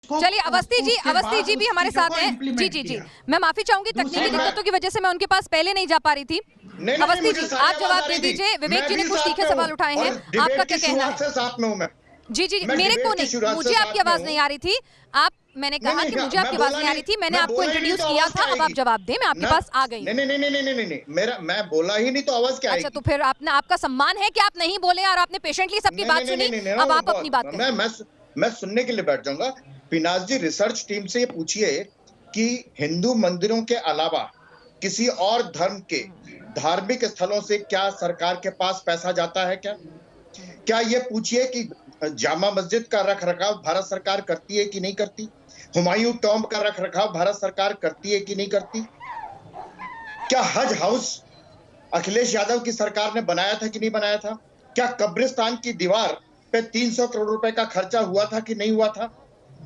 चलिए अवस्थी जी भी हमारे साथ हैं। जी, मैं माफी चाहूंगी, तकनीकी दिक्कतों की वजह से मैं उनके पास पहले नहीं जा पा रही थी। अवस्थी जी, आप जवाब दे दीजिए। विवेक जी ने कुछ तीखे सवाल उठाए हैं, आपका क्या कहना है? साथ में हूं मैं। जी, मेरे को नहीं, मुझे आपकी आवाज नहीं आ रही थी। मैंने कहा कि मुझे आपकी आवाज नहीं आ रही थी, मैंने आपको इंट्रोड्यूस किया था, अब आप जवाब दें, मैं आपके पास आ गई। नहीं, मैं बोला ही नहीं तो आवाज क्या आएगी? अच्छा, तो फिर आपका सम्मान है कि आप नहीं बोले और आपने पेशेंटली सबकी बात सुनी। अब आप अपनी बात करें। मैं सुनने के लिए बैठ जाऊंगा। पिनाज जी, रिसर्च टीम से ये पूछिए कि हिंदू मंदिरों के अलावा किसी और धर्म के धार्मिक स्थलों से क्या सरकार के पास पैसा जाता है? क्या ये पूछिए कि जामा मस्जिद का रख रखाव भारत सरकार करती है कि नहीं करती? हुमायूं टॉम्ब का रख रखाव भारत सरकार करती है कि नहीं करती? क्या हज हाउस अखिलेश यादव की सरकार ने बनाया था कि नहीं बनाया था? क्या कब्रिस्तान की दीवार पे 300 करोड़ रुपए का खर्चा हुआ था कि नहीं हुआ था?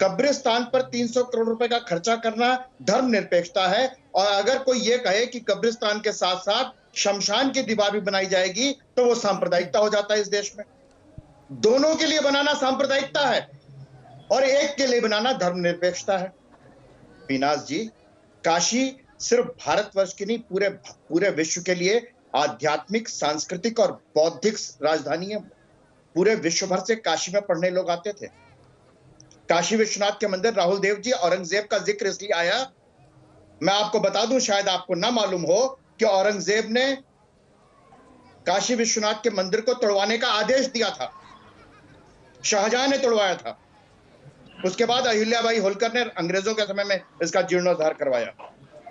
कब्रिस्तान पर 300 करोड़ रुपए का खर्चा करना धर्मनिरपेक्षता है। और अगर कोई ये कहे कि कब्रिस्तान के साथ साथ शमशान की दीवार भी बनाई जाएगी तो वो सांप्रदायिकता हो जाता है इस देश में। दोनों के लिए बनाना सांप्रदायिकता है और एक के लिए बनाना धर्मनिरपेक्षता है। पिनाज जी, काशी सिर्फ भारतवर्ष की नहीं, पूरे विश्व के लिए आध्यात्मिक, सांस्कृतिक और बौद्धिक राजधानी है। पूरे विश्व भर से काशी में पढ़ने लोग आते थे। काशी विश्वनाथ के मंदिर, राहुल देव जी, औरंगजेब का जिक्र इसलिए आया, मैं आपको बता दूं, शायद आपको ना मालूम हो कि औरंगजेब ने काशी विश्वनाथ के मंदिर को तोड़वाने का आदेश दिया था। शाहजहां ने तोड़वाया था। उसके बाद अहिल्याबाई होलकर ने अंग्रेजों के समय में इसका जीर्णोद्धार करवाया।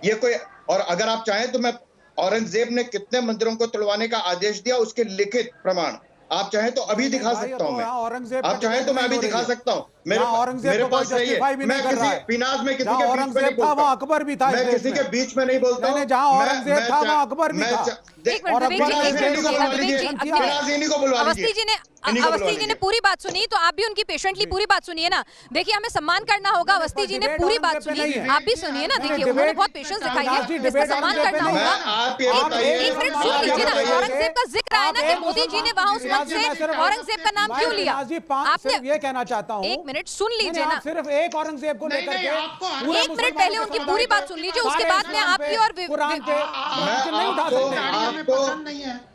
ये कोई, और अगर आप चाहें तो मैं औरंगजेब ने कितने मंदिरों को तोड़वाने का आदेश दिया उसके लिखित प्रमाण आप चाहें तो अभी दिखा सकता हूं। मैं आप चाहें तो मैं अभी दिखा सकता हूं। मेरे पास चाहिए। मैं किसी पिनाज में किसी के बीच में नहीं बोलता। अकबर भी था, मैं किसी के बीच में नहीं बोलता हूं। जहां औरंगजेब था वहां अकबर भी था। अवस्थी जी ने पूरी बात सुनी, तो आप भी उनकी पेशेंटली पूरी बात सुनिए ना। देखिए, हमें सम्मान करना होगा। अवस्थी जी ने पूरी बात सुनी, आप भी सुनिए ना। देखिए, उन्होंने बहुत पेशेंस दिखाई है, इसका सम्मान करना होगा। एक मिनट सुन लीजिए ना। औरंगजेब का जिक्र आया ना कि मोदी जी ने वहां उस वक्त से औरंगजेब का नाम क्यों लिया? आपने ये कहना चाहता हूं, एक मिनट सुन लीजिए ना। सिर्फ एक औरंगजेब को लेकर के एक मिनट पहले उनकी पूरी बात सुन लीजिए, उसके बाद में आपकी और नहीं उठा सकते।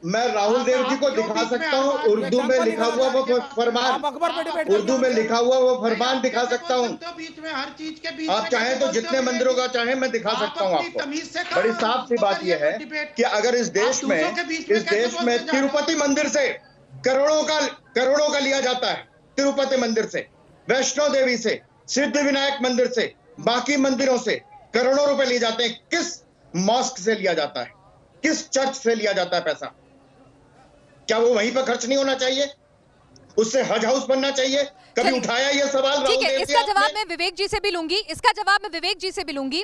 मैं राहुल देव जी को दिखा सकता हूँ उर्दू में लिखा हुआ वो फरमान, उर्दू में लिखा हुआ वो फरमान दिखा सकता हूँ। आप चाहें तो जितने मंदिरों का चाहें मैं दिखा सकता हूँ आपको। बड़ी साफ सी बात यह है कि अगर इस देश में तिरुपति मंदिर से करोड़ों का लिया जाता है, तिरुपति मंदिर से, वैष्णो देवी से, सिद्ध विनायक मंदिर से, बाकी मंदिरों से करोड़ों रुपए लिए जाते हैं। किस मॉस्क से लिया जाता है? किस चर्च से लिया जाता है पैसा? क्या वो वहीं पर खर्च नहीं होना चाहिए? उससे हज हाउस बनना चाहिए? कभी उठाया ये सवाल? ठीक है, इसका जवाब मैं विवेक जी से भी लूंगी।